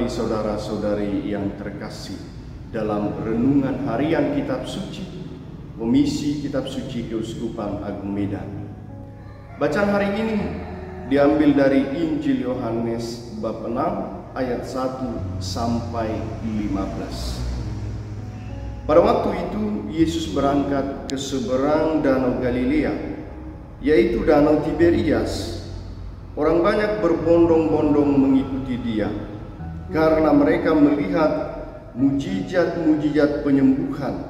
kembali saudara-saudari yang terkasih dalam renungan harian Kitab Suci, Komisi Kitab Suci Keuskupan Agung Medan. Bacaan hari ini diambil dari Injil Yohanes bab 6 ayat 1 sampai 15. Pada waktu itu Yesus berangkat ke seberang danau Galilea, yaitu danau Tiberias. Orang banyak berbondong-bondong mengikuti dia, karena mereka melihat mujizat-mujizat penyembuhan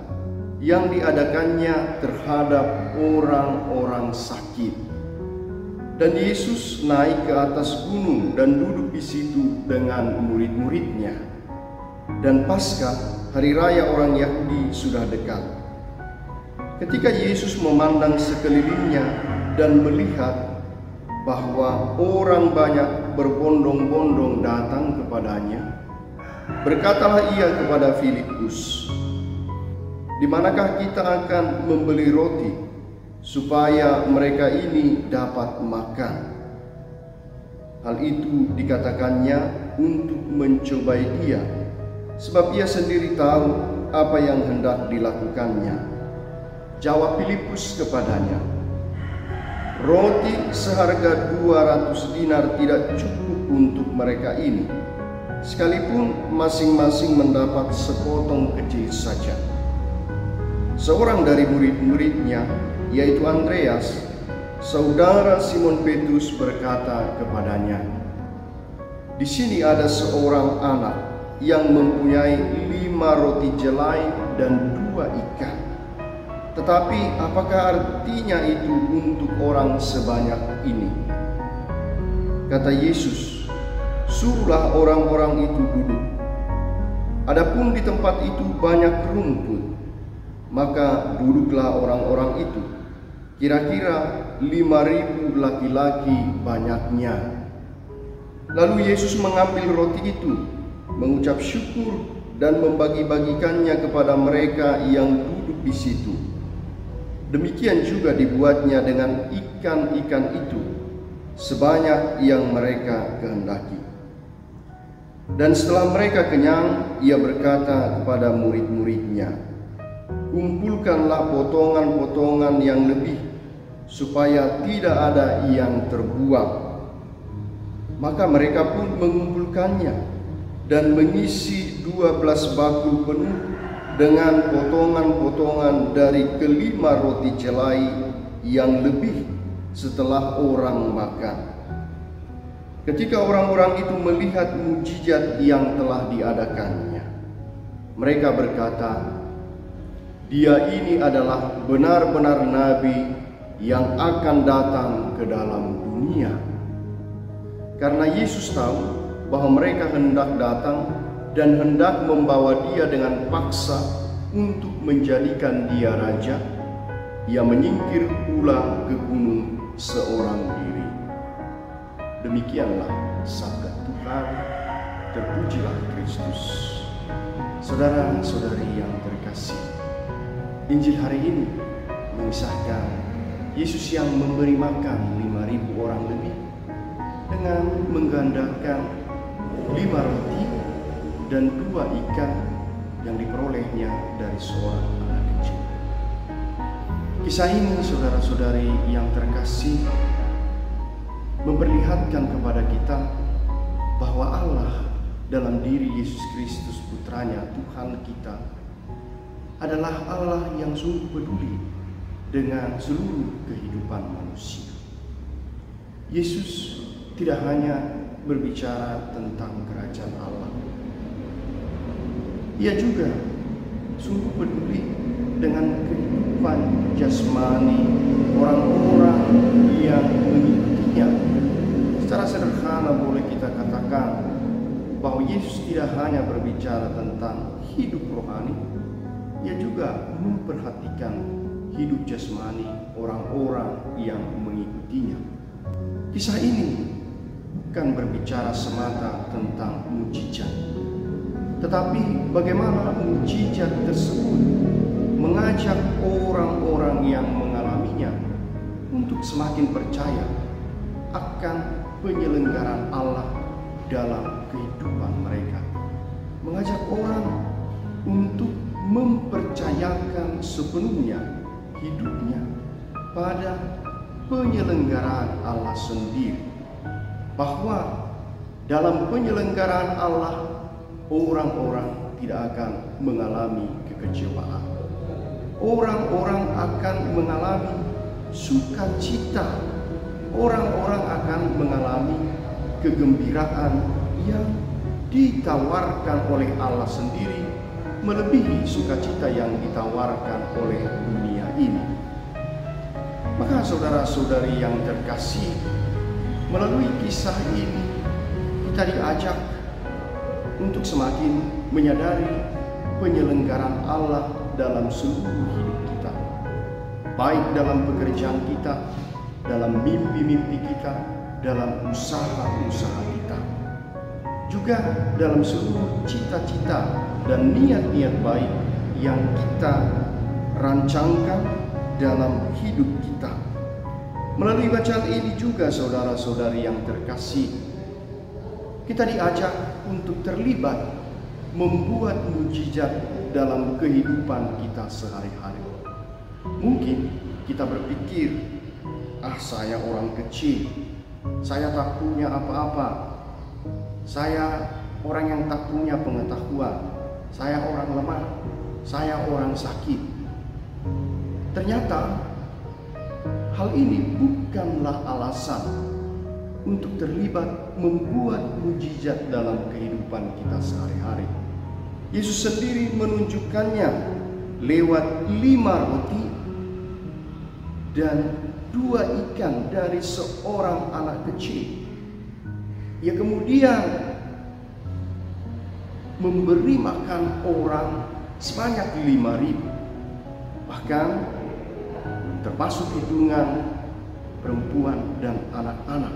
yang diadakannya terhadap orang-orang sakit. Dan Yesus naik ke atas gunung dan duduk di situ dengan murid-muridnya. Dan Paskah, hari raya orang Yahudi, sudah dekat. Ketika Yesus memandang sekelilingnya dan melihat bahwa orang banyak berbondong-bondong datang kepadanya, berkatalah ia kepada Filipus, "Di manakah kita akan membeli roti supaya mereka ini dapat makan?" Hal itu dikatakannya untuk mencobai dia, sebab ia sendiri tahu apa yang hendak dilakukannya. Jawab Filipus kepadanya, "Roti seharga 200 dinar tidak cukup untuk mereka ini, sekalipun masing-masing mendapat sepotong kecil saja." Seorang dari murid-muridnya, yaitu Andreas, saudara Simon Petrus, berkata kepadanya, "Di sini ada seorang anak yang mempunyai 5 roti jelai dan 2 ikan. Tetapi apakah artinya itu untuk orang sebanyak ini?" Kata Yesus, "Suruhlah orang-orang itu duduk." Adapun di tempat itu banyak rumput, maka duduklah orang-orang itu, kira-kira 5.000 laki-laki banyaknya. Lalu Yesus mengambil roti itu, mengucap syukur dan membagi-bagikannya kepada mereka yang duduk di situ. Demikian juga dibuatnya dengan ikan-ikan itu, sebanyak yang mereka kehendaki. Dan setelah mereka kenyang, ia berkata kepada murid-muridnya, "Kumpulkanlah potongan-potongan yang lebih, supaya tidak ada yang terbuang." Maka mereka pun mengumpulkannya dan mengisi 12 bakul penuh dengan potongan-potongan dari ke-5 roti jelai yang lebih setelah orang makan. Ketika orang-orang itu melihat mujizat yang telah diadakannya, mereka berkata, "Dia ini adalah benar-benar nabi yang akan datang ke dalam dunia." Karena Yesus tahu bahwa mereka hendak datang dan hendak membawa dia dengan paksa untuk menjadikan dia raja, ia menyingkir pula ke gunung seorang diri. Demikianlah sabda Tuhan. Terpujilah Kristus. Saudara-saudari yang terkasih, Injil hari ini mengisahkan Yesus yang memberi makan 5.000 orang lebih dengan menggandakan 5 roti dan 2 ikan yang diperolehnya dari seorang anak kecil. Kisah ini, saudara-saudari yang terkasih, memperlihatkan kepada kita bahwa Allah dalam diri Yesus Kristus, putranya, Tuhan kita, adalah Allah yang sungguh peduli dengan seluruh kehidupan manusia. Yesus tidak hanya berbicara tentang kerajaan Allah, ia juga sungguh peduli dengan kehidupan jasmani orang-orang yang mengikutinya. Secara sederhana boleh kita katakan bahwa Yesus tidak hanya berbicara tentang hidup rohani, ia juga memperhatikan hidup jasmani orang-orang yang mengikutinya. Kisah ini bukan berbicara semata tentang mujizat, tetapi bagaimana mujizat tersebut mengajak orang-orang yang mengalaminya untuk semakin percaya akan penyelenggaraan Allah dalam kehidupan mereka. mengajak orang untuk mempercayakan sepenuhnya hidupnya pada penyelenggaraan Allah sendiri. Bahwa dalam penyelenggaraan Allah, orang-orang tidak akan mengalami kekecewaan. Orang-orang akan mengalami sukacita. Orang-orang akan mengalami kegembiraan yang ditawarkan oleh Allah sendiri, melebihi sukacita yang ditawarkan oleh dunia ini. Maka saudara-saudari yang terkasih, melalui kisah ini kita diajak untuk semakin menyadari penyelenggaraan Allah dalam seluruh hidup kita, baik dalam pekerjaan kita, dalam mimpi-mimpi kita, dalam usaha-usaha kita, juga dalam seluruh cita-cita dan niat-niat baik yang kita rancangkan dalam hidup kita. Melalui bacaan ini juga saudara-saudari yang terkasih, kita diajak untuk terlibat membuat mujizat dalam kehidupan kita sehari-hari. Mungkin kita berpikir, saya orang kecil, saya tak punya apa-apa, saya orang yang tak punya pengetahuan, saya orang lemah, saya orang sakit. Ternyata hal ini bukanlah alasan untuk terlibat membuat mujizat dalam kehidupan kita sehari-hari. Yesus sendiri menunjukkannya lewat 5 roti dan 2 ikan dari seorang anak kecil. Ia kemudian memberi makan orang sebanyak 5.000, bahkan termasuk hitungan perempuan dan anak-anak.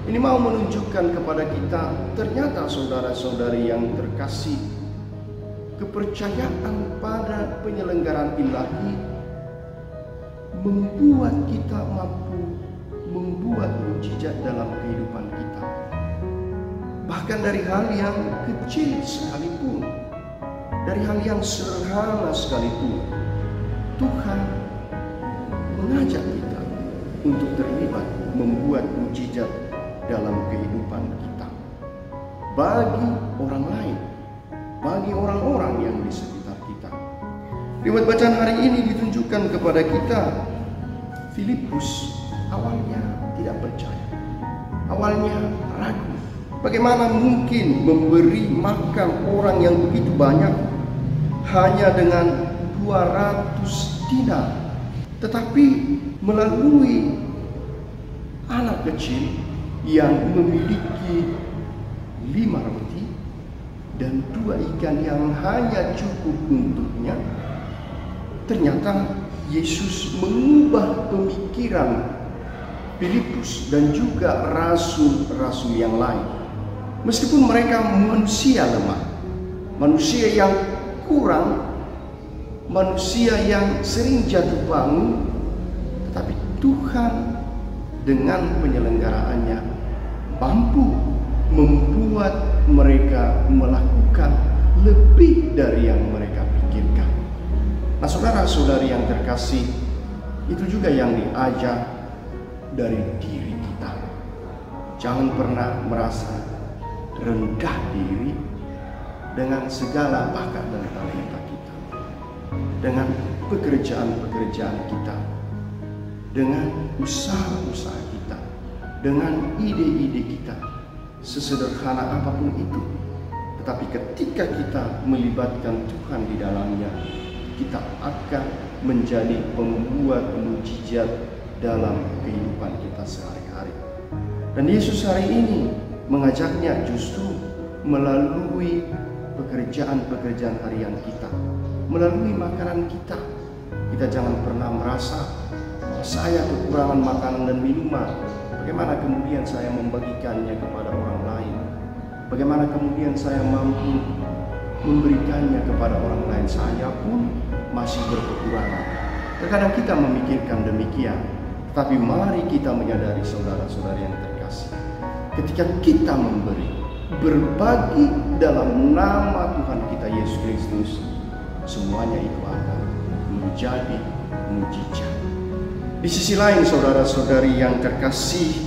Ini mau menunjukkan kepada kita, ternyata saudara-saudari yang terkasih, kepercayaan pada penyelenggaraan ilahi membuat kita mampu membuat mujizat dalam kehidupan kita. Bahkan dari hal yang kecil sekalipun, dari hal yang sederhana sekalipun, Tuhan mengajak kita untuk terlibat membuat mujizat dalam kehidupan kita, bagi orang lain, bagi orang-orang yang di sekitar kita. Lewat bacaan hari ini ditunjukkan kepada kita, Filipus awalnya tidak percaya, awalnya ragu. Bagaimana mungkin memberi makan orang yang begitu banyak hanya dengan 200 dinar? Tetapi melalui anak kecil yang memiliki 5 roti dan 2 ikan yang hanya cukup untuknya, ternyata Yesus mengubah pemikiran Filipus dan juga rasul-rasul yang lain. Meskipun mereka manusia lemah, manusia yang kurang, manusia yang sering jatuh bangun, tetapi Tuhan dengan penyelenggaraannya mampu membuat mereka melakukan lebih dari yang mereka pikirkan. Nah, saudara-saudari yang terkasih, itu juga yang diajar dari diri kita. Jangan pernah merasa rendah diri dengan segala bakat dan talenta kita, dengan pekerjaan-pekerjaan kita, dengan usaha-usaha kita, dengan ide-ide kita, sesederhana apapun itu. Tetapi ketika kita melibatkan Tuhan di dalamnya, kita akan menjadi pembuat mujizat dalam kehidupan kita sehari-hari. Dan Yesus hari ini mengajaknya justru melalui pekerjaan-pekerjaan harian kita, melalui makanan kita. Kita jangan pernah merasa saya kekurangan makanan dan minuman. Bagaimana kemudian saya membagikannya kepada orang lain? Bagaimana kemudian saya mampu memberikannya kepada orang lain? Saya pun masih berkekurangan. Terkadang kita memikirkan demikian. Tetapi mari kita menyadari saudara-saudari yang terkasih, ketika kita memberi, berbagi dalam nama Tuhan kita Yesus Kristus, semuanya itu akan menjadi mujizat. Di sisi lain, saudara-saudari yang terkasih,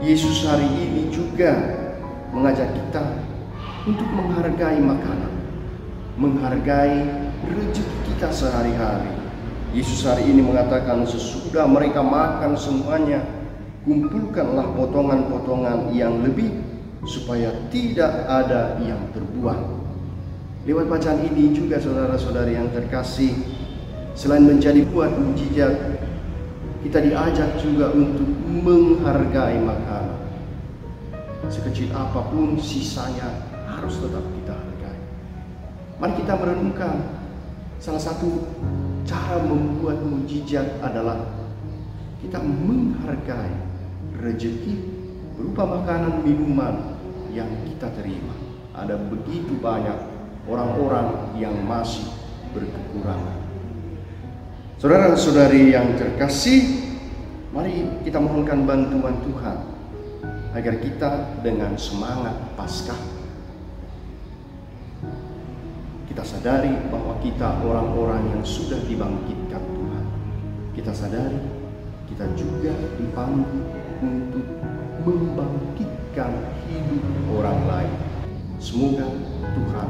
Yesus hari ini juga mengajak kita untuk menghargai makanan, menghargai rezeki kita sehari-hari. Yesus hari ini mengatakan, sesudah mereka makan semuanya, kumpulkanlah potongan-potongan yang lebih, supaya tidak ada yang terbuang. Lewat bacaan ini juga, saudara-saudari yang terkasih, selain menjadi buat mujizat, kita diajak juga untuk menghargai makanan. Sekecil apapun sisanya harus tetap kita hargai. Mari kita merenungkan, salah satu cara membuat mujizat adalah kita menghargai rezeki berupa makanan minuman yang kita terima. Ada begitu banyak orang-orang yang masih berkekurangan. Saudara-saudari yang terkasih, mari kita mohonkan bantuan Tuhan agar kita dengan semangat Paskah, kita sadari bahwa kita orang-orang yang sudah dibangkitkan Tuhan. Kita sadari kita juga dipanggil untuk membangkitkan hidup orang lain. Semoga Tuhan